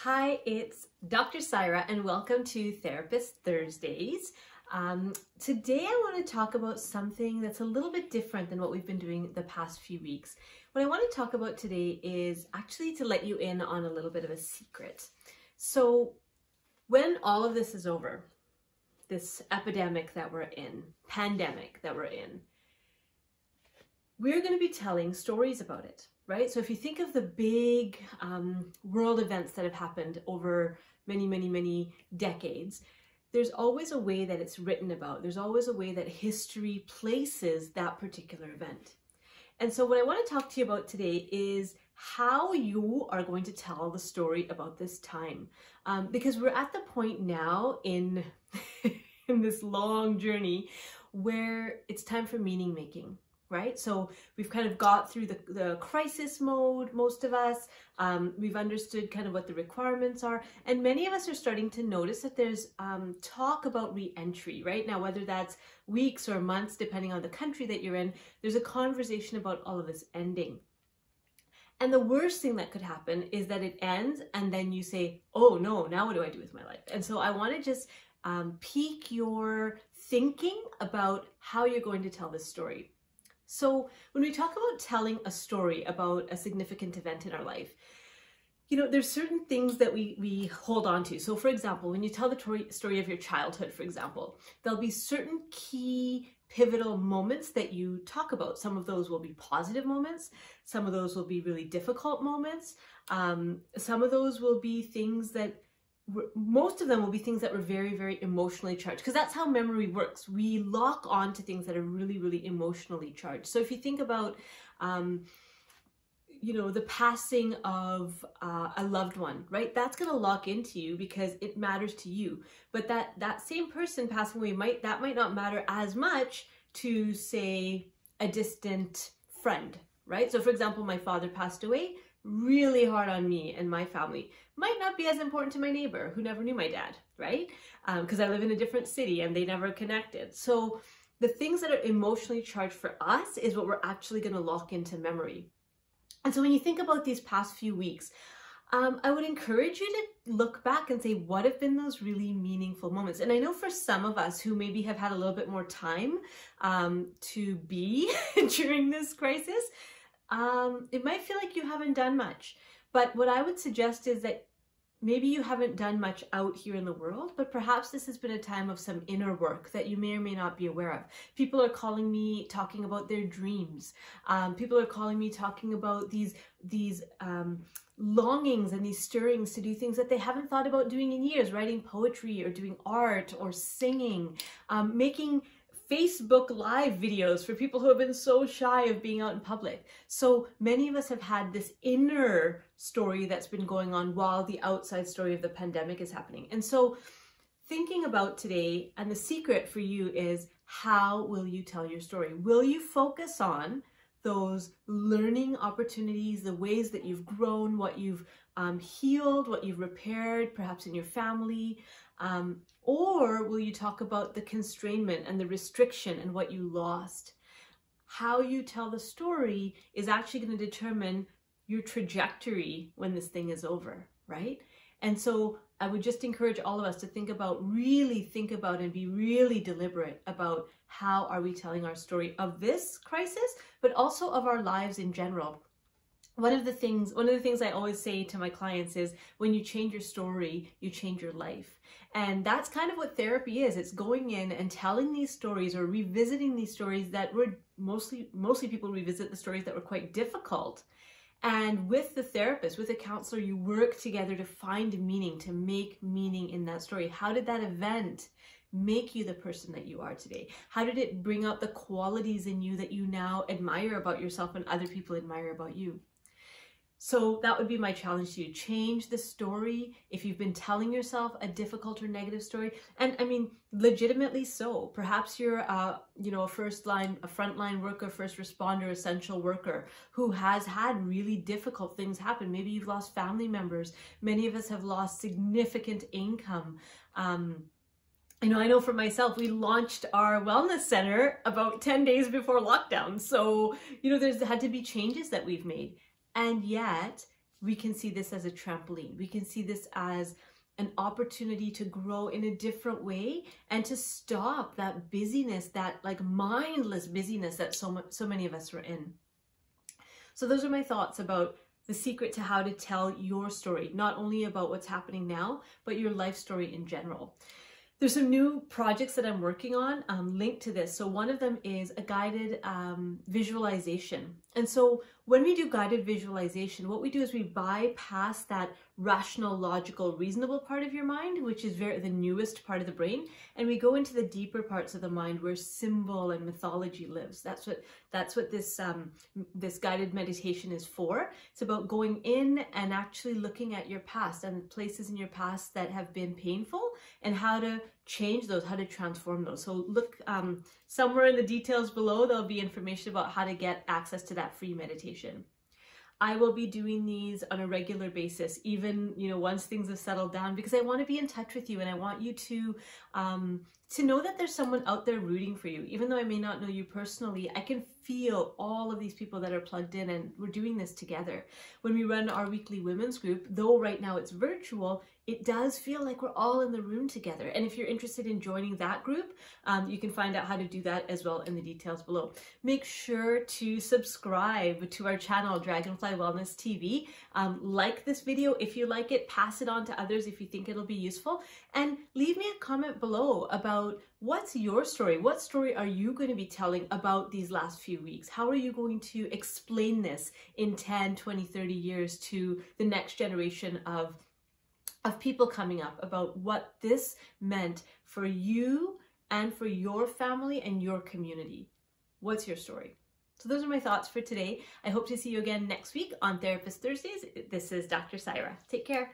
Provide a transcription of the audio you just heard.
Hi, it's Dr. Saira and welcome to Therapist Thursdays. Today I want to talk about something that's a little bit different than what we've been doing the past few weeks. What I want to talk about today is actually to let you in on a little bit of a secret. So when all of this is over, this epidemic that we're in, pandemic that we're in, we're going to be telling stories about it. Right? So if you think of the big world events that have happened over many decades, there's always a way that it's written about. There's always a way that history places that particular event. And so what I want to talk to you about today is how you are going to tell the story about this time. Because we're at the point now in, in this long journey where it's time for meaning making. Right? So we've kind of got through the crisis mode, most of us. We've understood kind of what the requirements are. And many of us are starting to notice that there's talk about re-entry, right? Now, whether that's weeks or months, depending on the country that you're in, there's a conversation about all of this ending. And the worst thing that could happen is that it ends and then you say, oh no, now what do I do with my life? And so I want to just pique your thinking about how you're going to tell this story. So when we talk about telling a story about a significant event in our life, you know, there's certain things that we hold on to. So for example, when you tell the story of your childhood, for example, there'll be certain key pivotal moments that you talk about. Some of those will be positive moments. Some of those will be really difficult moments. Some of those will be things that most of them will be things that were very emotionally charged, because that's how memory works. We lock on to things that are really emotionally charged. So if you think about, you know, the passing of a loved one, right? That's going to lock into you because it matters to you. But that same person passing away might not matter as much to, say, a distant friend, right? So for example, my father passed away. Really hard on me and my family. Might not be as important to my neighbor who never knew my dad, right? Because I live in a different city and they never connected. So the things that are emotionally charged for us is what we're actually going to lock into memory. And so when you think about these past few weeks, I would encourage you to look back and say, what have been those really meaningful moments? And I know for some of us who maybe have had a little bit more time to be during this crisis, it might feel like you haven't done much, but what I would suggest is that maybe you haven't done much out here in the world, but perhaps this has been a time of some inner work that you may or may not be aware of. People are calling me talking about their dreams. People are calling me talking about these longings and these stirrings to do things that they haven't thought about doing in years, writing poetry or doing art or singing, making Facebook Live videos for people who have been so shy of being out in public. So many of us have had this inner story that's been going on while the outside story of the pandemic is happening. And so thinking about today, and the secret for you is, how will you tell your story? Will you focus on those learning opportunities, the ways that you've grown, what you've healed, what you've repaired, perhaps in your family? Or will you talk about the constrainment and the restriction and what you lost? How you tell the story is actually going to determine your trajectory when this thing is over, right? And so I would just encourage all of us to really think about and be really deliberate about how are we telling our story of this crisis, but also of our lives in general. One of the things I always say to my clients is, when you change your story, you change your life. And that's kind of what therapy is. It's going in and telling these stories or revisiting these stories that were mostly people revisit the stories that were quite difficult. And with the therapist, with a counselor, you work together to find meaning, to make meaning in that story. How did that event make you the person that you are today? How did it bring out the qualities in you that you now admire about yourself and other people admire about you? So that would be my challenge to you. Change the story if you've been telling yourself a difficult or negative story. And I mean, legitimately so. Perhaps you're you know, a frontline worker, first responder, essential worker who has had really difficult things happen. Maybe you've lost family members. Many of us have lost significant income. You know, I know for myself, we launched our wellness center about 10 days before lockdown. So, you know, there's had to be changes that we've made. And yet we can see this as a trampoline. We can see this as an opportunity to grow in a different way and to stop that busyness, that like mindless busyness that so many of us are in. So those are my thoughts about the secret to how to tell your story, not only about what's happening now, but your life story in general. There's some new projects that I'm working on linked to this. So one of them is a guided visualization. And so when we do guided visualization, what we do is we bypass that rational, logical, reasonable part of your mind, which is the newest part of the brain, and we go into the deeper parts of the mind where symbol and mythology lives. That's what this guided meditation is for. It's about going in and actually looking at your past and places in your past that have been painful and how to change those, how to transform those. So look somewhere in the details below, there'll be information about how to get access to that free meditation. I will be doing these on a regular basis, even, once things have settled down, because I want to be in touch with you and I want you to know that there's someone out there rooting for you. Even though I may not know you personally, I can feel all of these people that are plugged in, and we're doing this together. When we run our weekly women's group, though right now it's virtual, it does feel like we're all in the room together. And if you're interested in joining that group, you can find out how to do that as well in the details below. Make sure to subscribe to our channel, Dragonfly Wellness TV. Like this video if you like it, pass it on to others if you think it'll be useful, and leave me a comment below about what's your story. What story are you going to be telling about these last few weeks? How are you going to explain this in 10, 20, 30 years to the next generation of people coming up about what this meant for you and for your family and your community? What's your story? So those are my thoughts for today. I hope to see you again next week on Therapist Thursdays. This is Dr. Saira. Take care.